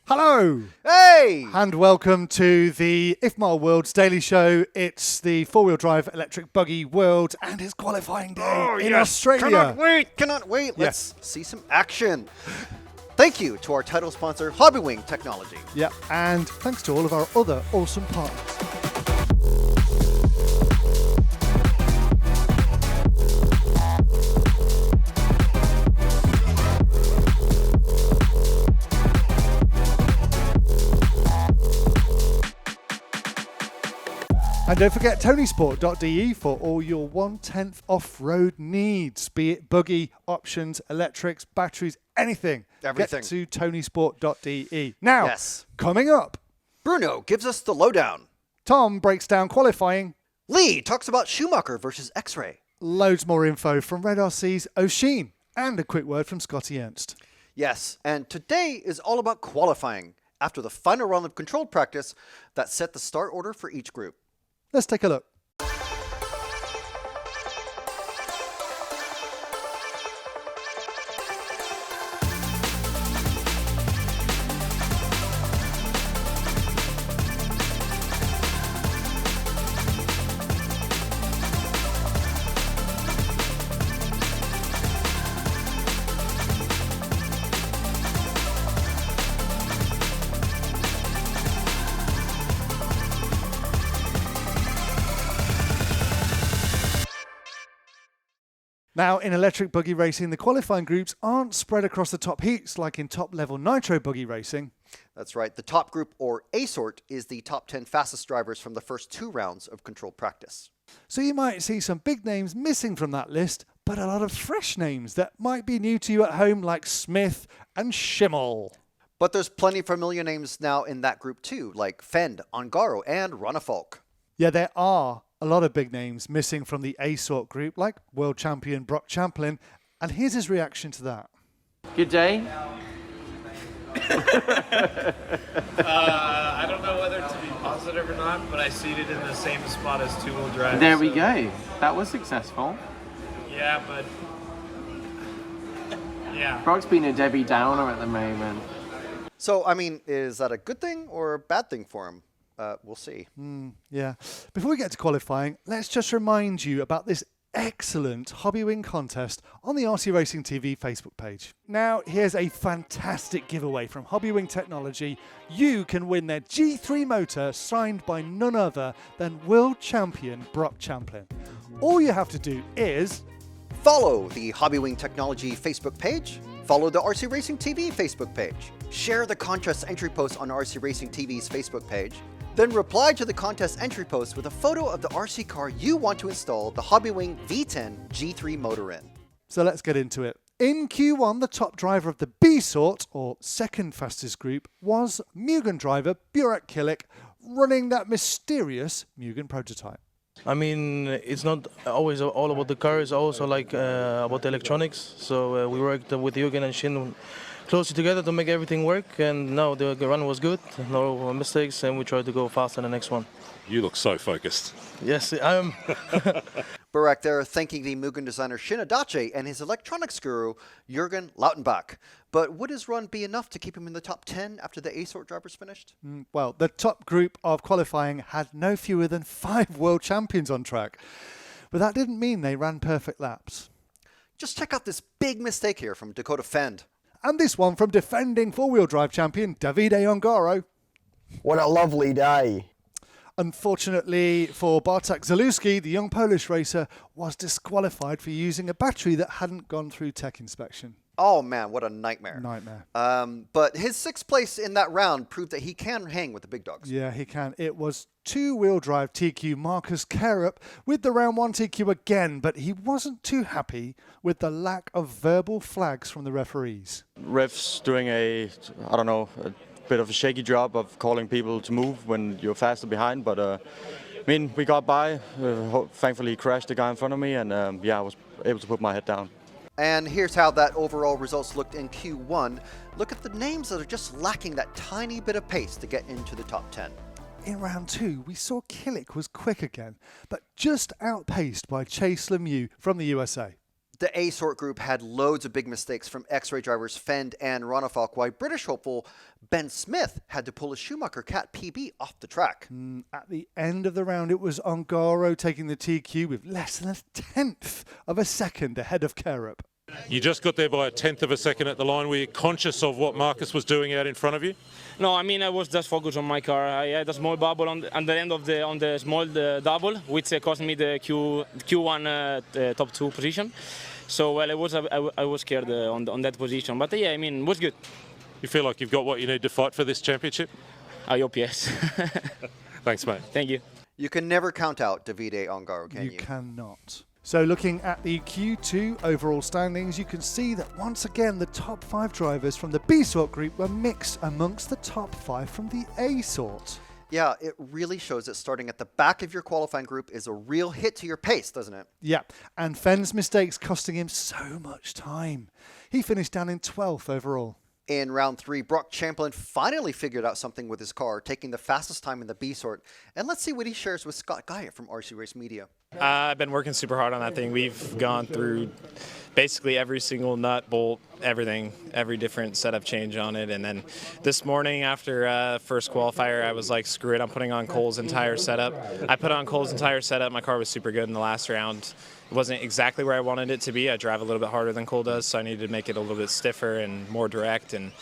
Hello! Hey! And welcome to the IFMAR Worlds Daily Show. It's the four-wheel drive electric buggy world and it's qualifying day in Australia. Cannot wait. Let's see some action. Thank you to our title sponsor, Hobbywing Technology. Yeah, and thanks to all of our other awesome partners. And don't forget tonysport.de for all your 1/10 off-road needs, be it buggy, options, electrics, batteries, anything. Everything. Get to tonysport.de. Now, coming up, Bruno gives us the lowdown. Tom breaks down qualifying. Lee talks about Schumacher versus X-Ray. Loads more info from Red RC's O'Sheen. And a quick word from Scotty Ernst. Yes, and today is all about qualifying after the final round of controlled practice that set the start order for each group. Let's take a look. Now, in electric buggy racing, the qualifying groups aren't spread across the top heats like in top-level nitro buggy racing. That's right. The top group, or A sort, is the top 10 fastest drivers from the first 2 rounds of controlled practice. So you might see some big names missing from that list, but a lot of fresh names that might be new to you at home, like Smith and Schimmel. But there's plenty of familiar names now in that group too, like Fend, Ongaro, and Ronnefolk. Yeah, there are a lot of big names missing from the A-sort group, like world champion Brock Champlin, and here's his reaction to that. Good day. I don't know whether to be positive or not, but I seated in the same spot as two-wheel drive. There we go. That was successful. Yeah, but... yeah. Brock's been a Debbie Downer at the moment. So, I mean, is that a good thing or a bad thing for him? We'll see. Yeah. Before we get to qualifying, let's just remind you about this excellent Hobbywing contest on the RC Racing TV Facebook page. Now, here's a fantastic giveaway from Hobbywing Technology. You can win their G3 motor signed by none other than world champion Brock Champlin. All you have to do is follow the Hobbywing Technology Facebook page, follow the RC Racing TV Facebook page, share the contest entry post on RC Racing TV's Facebook page, then reply to the contest entry post with a photo of the RC car you want to install the Hobbywing V10 G3 motor in. So let's get into it. In Q1, the top driver of the B sort, or second fastest group, was Mugen driver Burak Kilik, running that mysterious Mugen prototype. I mean, it's not always all about the car, it's also like about the electronics. So we worked with Jürgen and Shin closely together to make everything work, and now the run was good, no mistakes, and we tried to go fast on the next one. You look so focused. Yes, I am. Burak there thanking the Mugen designer Shin Adachi and his electronics guru Jürgen Lautenbach. But would his run be enough to keep him in the top 10 after the A-sort drivers finished? Well, the top group of qualifying had no fewer than 5 world champions on track. But that didn't mean they ran perfect laps. Just check out this big mistake here from Dakota Fend. And this one from defending four-wheel drive champion Davide Ongaro. What a lovely day. Unfortunately for Bartek Zalewski, the young Polish racer was disqualified for using a battery that hadn't gone through tech inspection. Oh man, what a nightmare. But his 6th place in that round proved that he can hang with the big dogs. Yeah, he can. It was two-wheel drive TQ Marcus Kaerup with the round 1 TQ again, but he wasn't too happy with the lack of verbal flags from the referees. Refs doing a bit of a shaky job of calling people to move when you're faster behind, but I mean, we got by. Thankfully, he crashed the guy in front of me, and I was able to put my head down. And here's how that overall results looked in Q1. Look at the names that are just lacking that tiny bit of pace to get into the top 10. In round 2, we saw Kilik was quick again, but just outpaced by Chase Lemieux from the USA. The A sort group had loads of big mistakes from X-Ray drivers Fend and Ronafalk, while British hopeful Ben Smith had to pull a Schumacher Cat PB off the track. At the end of the round, it was Ongaro taking the TQ with less than a tenth of a second ahead of Kaerup. You just got there by a tenth of a second at the line. Were you conscious of what Marcus was doing out in front of you? No, I mean I was just focused on my car. I had a small bubble on the end of the small double, which cost me the Q1 top 2 position. So well, I was scared on that position, but yeah, I mean it was good. You feel like you've got what you need to fight for this championship? I hope yes. Thanks, mate. Thank you. You can never count out Davide Ongaro, can you? You cannot. So looking at the Q2 overall standings, you can see that once again the top 5 drivers from the B sort group were mixed amongst the top 5 from the A sort. Yeah, it really shows that starting at the back of your qualifying group is a real hit to your pace, doesn't it? Yeah, and Fenn's mistakes costing him so much time. He finished down in 12th overall. In round 3, Brock Champlin finally figured out something with his car, taking the fastest time in the B sort. And let's see what he shares with Scott Guyett from RC Race Media. I've been working super hard on that thing. We've gone through basically every single nut, bolt, everything, every different setup change on it. And then this morning after first qualifier, I was like, screw it, I'm putting on Cole's entire setup. I put on Cole's entire setup. My car was super good in the last round. It wasn't exactly where I wanted it to be. I drive a little bit harder than Cole does, so I needed to make it a little bit stiffer and more direct. And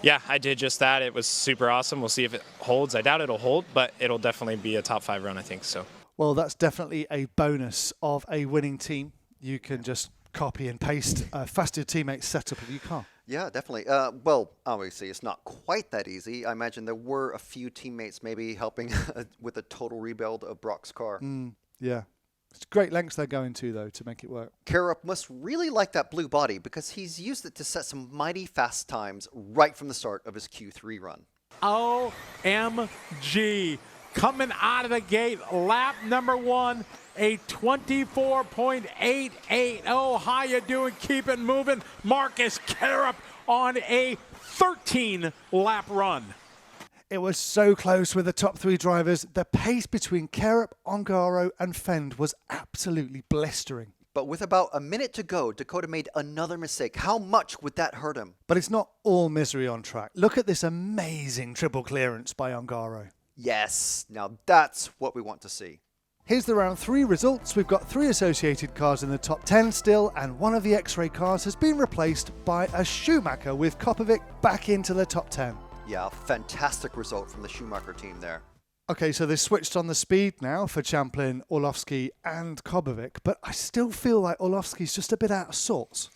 yeah, I did just that. It was super awesome. We'll see if it holds. I doubt it'll hold, but it'll definitely be a top 5 run, I think. So. Well, that's definitely a bonus of a winning team. You can just copy and paste a faster teammate's setup of your car. Yeah, definitely. Well, obviously, it's not quite that easy. I imagine there were a few teammates maybe helping with a total rebuild of Brock's car. Yeah. It's great lengths they're going to, though, to make it work. Kaerup must really like that blue body because he's used it to set some mighty fast times right from the start of his Q3 run. OMG. Coming out of the gate, lap number 1, a 24.880. How you doing? Keep it moving. Marcus Kaerup on a 13-lap run. It was so close with the top 3 drivers. The pace between Kaerup, Ongaro and Fend was absolutely blistering. But with about a minute to go, Dakota made another mistake. How much would that hurt him? But it's not all misery on track. Look at this amazing triple clearance by Ongaro. Yes, now that's what we want to see. Here's the round 3 results. We've got 3 associated cars in the top 10 still, and one of the X-Ray cars has been replaced by a Schumacher with Kopovic back into the top 10. Yeah, fantastic result from the Schumacher team there. Okay, so they switched on the speed now for Champlin, Orlovsky and Kopovic, but I still feel like Orlovsky's just a bit out of sorts.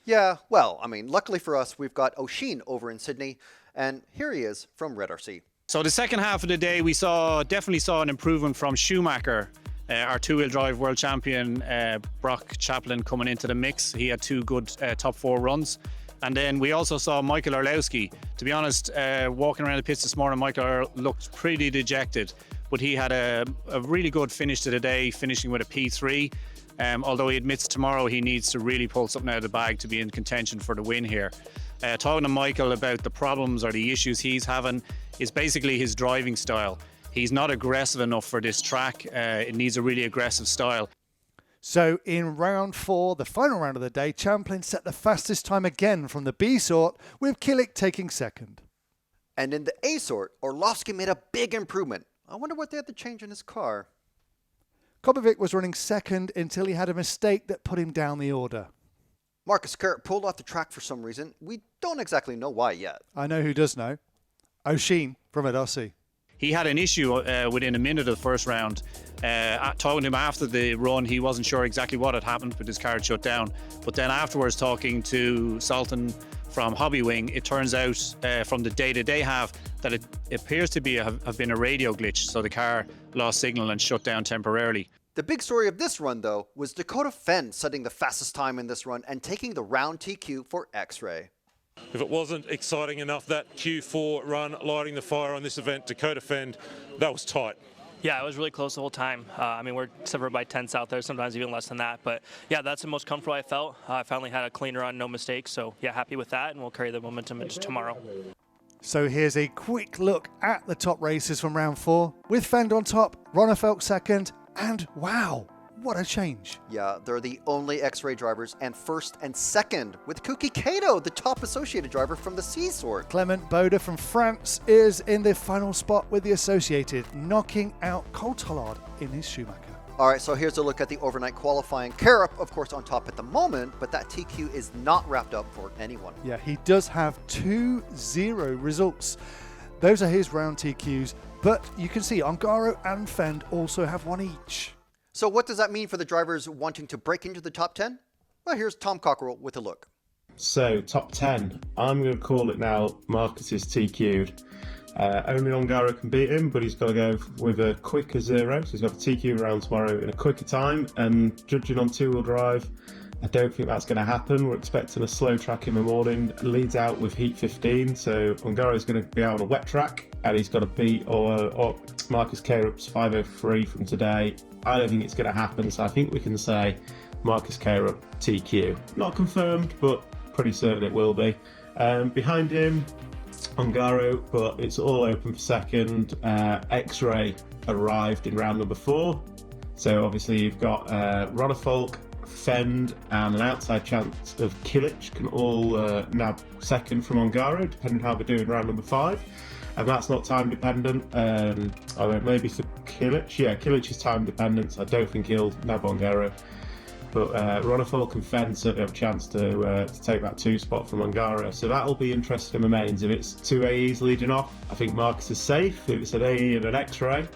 Yeah, well, I mean, luckily for us, we've got O'Sheen over in Sydney, and here he is from Red RC. So the second half of the day, we definitely saw an improvement from Schumacher, our two-wheel drive world champion, Brock Champlin, coming into the mix. He had 2 good top 4 runs. And then we also saw Michael Orlowski. To be honest, walking around the pits this morning, Michael looked pretty dejected, but he had a really good finish to the day, finishing with a P3. Although he admits tomorrow he needs to really pull something out of the bag to be in contention for the win here. Talking to Michael about the problems or the issues he's having is basically his driving style. He's not aggressive enough for this track. It needs a really aggressive style. So in round 4, the final round of the day, Champlin set the fastest time again from the B sort, with Killick taking second. And in the A sort, Orlovsky made a big improvement. I wonder what they had to change in his car. Kopovic was running second until he had a mistake that put him down the order. Marcus Kaerup pulled off the track for some reason. We don't exactly know why yet. I know who does know. O'Sheen from Red RC. He had an issue within a minute of the first round. Talking to him after the run, he wasn't sure exactly what had happened, but his car had shut down. But then afterwards, talking to Sultan from Hobbywing, it turns out from the data they have that it appears to have been a radio glitch, so the car lost signal and shut down temporarily. The big story of this run, though, was Dakota Fend setting the fastest time in this run and taking the round TQ for X-Ray. If it wasn't exciting enough, that Q4 run, lighting the fire on this event, Dakota Fend, that was tight. Yeah, it was really close the whole time. I mean, we're separated by tenths out there, sometimes even less than that. But yeah, that's the most comfortable I felt. I finally had a clean run, no mistakes. So yeah, happy with that, and we'll carry the momentum into tomorrow. So here's a quick look at the top races from round 4, with Fend on top, Ronafalk second, and wow, What a change. Yeah, they're the only X-Ray drivers, and first and second, with Kuki Kato, the top associated driver from the C-Sort. Clement Boda from France is in the final spot with the Associated, knocking out Cole Tollard in his Schumacher. All right, so here's a look at the overnight qualifying. Kaerup, of course, on top at the moment, but that TQ is not wrapped up for anyone. Yeah, he does have 2-0 results. Those are his round TQs, but you can see Ongaro and Fend also have one each. So what does that mean for the drivers wanting to break into the top 10? Well, here's Tom Cockerell with a look. So, top 10. I'm going to call it now Marcus is TQ'd. Only Ongaro can beat him, but he's got to go with a quicker 0. So he's got a TQ round tomorrow in a quicker time. And judging on two-wheel drive, I don't think that's going to happen. We're expecting a slow track in the morning. Leads out with heat 15. So Ongaro's going to be out on a wet track, and he's got to beat or Marcus Kaerup's 503 from today. I don't think it's going to happen, so I think we can say Marcus Kaerup TQ. Not confirmed, but pretty certain it will be. Behind him, Ongaro, but it's all open for second. X-Ray arrived in round number 4. So obviously you've got Rodafolk, Fend, and an outside chance of Kilic can all nab second from Ongaro, depending how they're doing round number 5. And that's not time dependent. Maybe for Kilic. Yeah, Kilic is time dependent, so I don't think he'll nab Ongaro. But Rodafolk and Fend certainly have a chance to take that 2 spot from Ongaro. So that'll be interesting in the mains. If it's 2 AEs leading off, I think Marcus is safe. If it's an AE and an X-Ray,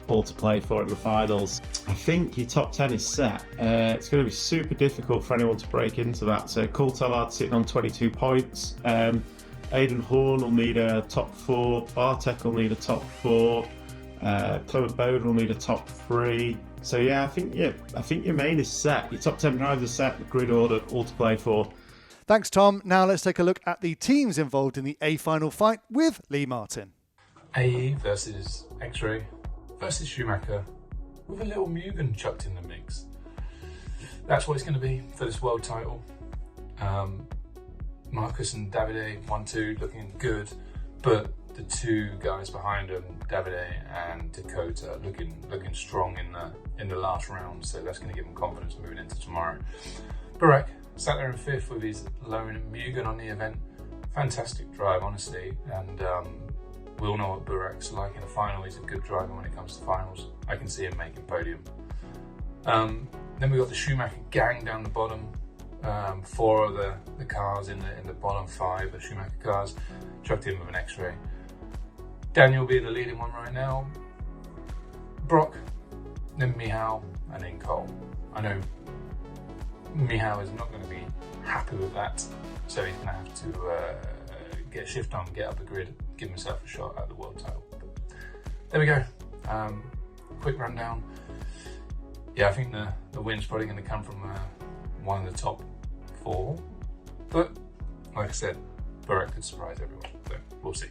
all to play for in the finals. I think your top 10 is set. It's going to be super difficult for anyone to break into that. So Cole Tollard sitting on 22 points. Aidan Horn will need a top 4. Bartek will need a top 4. Clement Bode will need a top 3. So yeah, I think your main is set. Your top 10 drivers are set. The grid order, all to play for. Thanks, Tom. Now let's take a look at the teams involved in the A final fight with Lee Martin. AE versus X-Ray versus Schumacher with a little Mugen chucked in the mix. That's what it's going to be for this world title. Marcus and Davide 1-2 looking good, but the 2 guys behind them, Davide and Dakota, looking strong in the last round. So that's going to give them confidence moving into tomorrow. Burek sat there in 5th with his lone Mugen on the event. Fantastic drive, honestly, and we all know what Burek's like in a final. He's a good driver when it comes to finals. I can see him making podium. Then we got the Schumacher gang down the bottom. 4 of the cars in the bottom 5, the Schumacher cars, chucked in with an X-Ray. Daniel being the leading one right now. Brock, then Mihal, and then Cole. I know Mihal is not going to be happy with that, so he's going to have to get a shift on, get up the grid, give himself a shot at the world title. But there we go. Quick rundown. Yeah, I think the win's probably going to come from one of the top 4, but like I said, Burek could surprise everyone, so we'll see.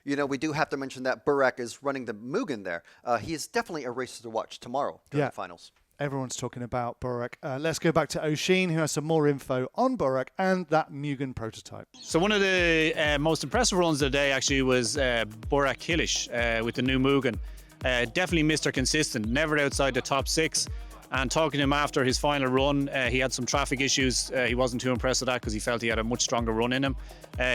You know, we do have to mention that Burek is running the Mugen there. He is definitely a racer to watch tomorrow during the finals. Everyone's talking about Burek. Let's go back to Oshin, who has some more info on Burek and that Mugen prototype. So one of the most impressive runs of the day actually was Burek Kilic with the new Mugen. Definitely Mr. Consistent, never outside the top 6. And talking to him after his final run, he had some traffic issues. He wasn't too impressed with that because he felt he had a much stronger run in him.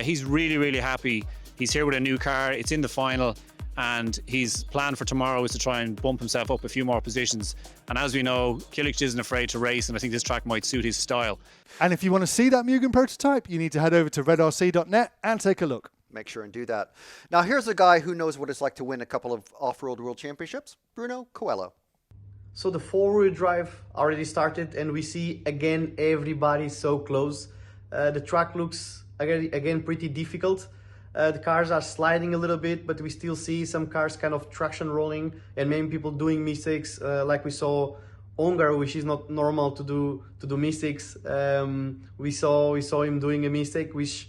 He's really, really happy. He's here with a new car. It's in the final. And his plan for tomorrow is to try and bump himself up a few more positions. And as we know, Kilic isn't afraid to race, and I think this track might suit his style. And if you want to see that Mugen prototype, you need to head over to redrc.net and take a look. Make sure and do that. Now here's a guy who knows what it's like to win a couple of off-road world championships, Bruno Coelho. So the 4-wheel drive already started, and we see again everybody so close. The track looks again pretty difficult. The cars are sliding a little bit, but we still see some cars kind of traction rolling and maybe people doing mistakes, like we saw Ongaro, which is not normal to do mistakes. We saw him doing a mistake, which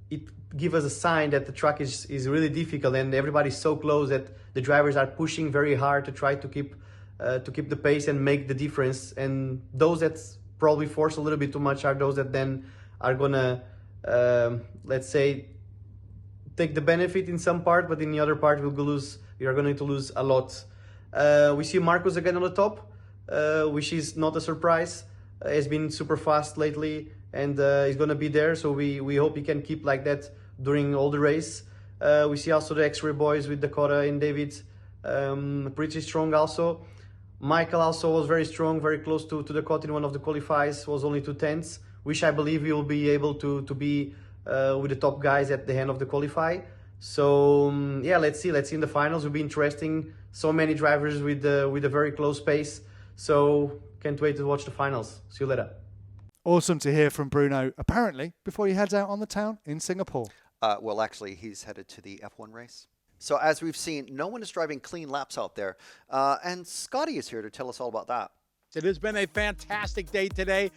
it gives us a sign that the track is really difficult, and everybody's so close that the drivers are pushing very hard to try to keep the pace and make the difference. And those that probably force a little bit too much are those that then are gonna, let's say, take the benefit in some part, but in the other part we are going to lose a lot. We see Marcus again on the top. which is not a surprise. He's been super fast lately, and he's going to be there, so we hope he can keep like that during all the race. We see also the X-Ray boys with Dakota and David, pretty strong also. Michael also was very strong, very close to Dakota in one of the qualifiers, was only 2/10, which I believe he will be able to be with the top guys at the end of the qualify. So yeah, let's see in the finals. It'll be interesting. So many drivers with a very close pace. So can't wait to watch the finals. See you later. Awesome to hear from Bruno, apparently, before he heads out on the town in Singapore. Well, actually, he's headed to the F1 race. So as we've seen, no one is driving clean laps out there. And Scotty is here to tell us all about that. It has been a fantastic day today,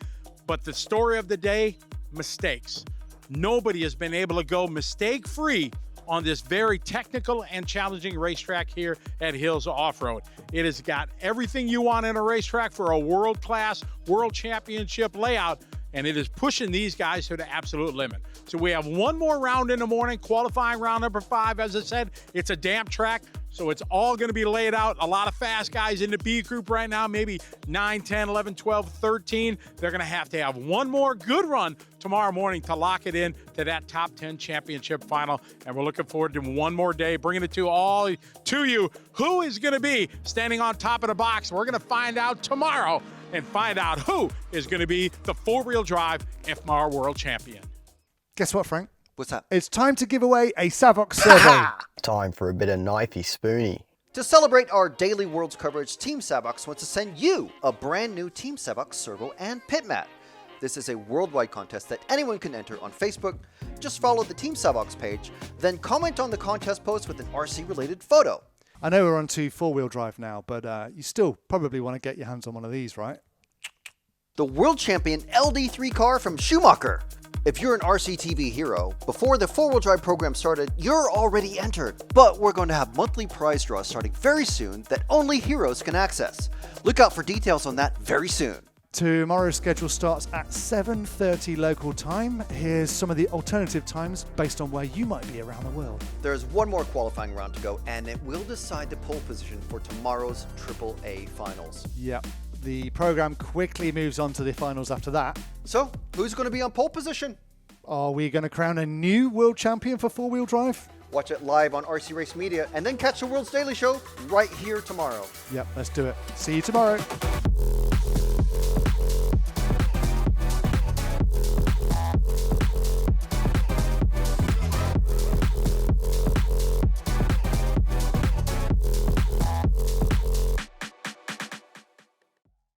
but the story of the day, mistakes. Nobody has been able to go mistake-free on this very technical and challenging racetrack here at Hills Off-Road. It has got everything you want in a racetrack for a world-class, world championship layout, and it is pushing these guys to the absolute limit. So we have one more round in the morning, qualifying round number 5. As I said, it's a damp track, so it's all going to be laid out. A lot of fast guys in the B group right now, maybe 9, 10, 11, 12, 13. They're going to have one more good run tomorrow morning to lock it in to that top 10 championship final. And we're looking forward to one more day, bringing it to you. Who is going to be standing on top of the box? We're going to find out tomorrow and find out who is going to be the four-wheel drive IFMAR World Champion. Guess what, Frank? What's that? It's time to give away a Savox survey. Time for a bit of knifey spoony. To celebrate our daily Worlds coverage, Team Savox wants to send you a brand new Team Savox servo and pit mat. This is a worldwide contest that anyone can enter on Facebook. Just follow the Team Savox page, then comment on the contest post with an RC-related photo. I know we're on to four-wheel drive now, but you still probably want to get your hands on one of these, right? The world champion LD3 car from Schumacher. If you're an RCTV hero, before the four-wheel drive program started, you're already entered. But we're going to have monthly prize draws starting very soon that only heroes can access. Look out for details on that very soon. Tomorrow's schedule starts at 7:30 local time. Here's some of the alternative times based on where you might be around the world. There's one more qualifying round to go, and it will decide the pole position for tomorrow's AAA finals. Yep. The program quickly moves on to the finals after that. So, who's going to be on pole position? Are we going to crown a new world champion for four-wheel drive? Watch it live on RC Race Media, and then catch the World's Daily Show right here tomorrow. Yep, let's do it. See you tomorrow.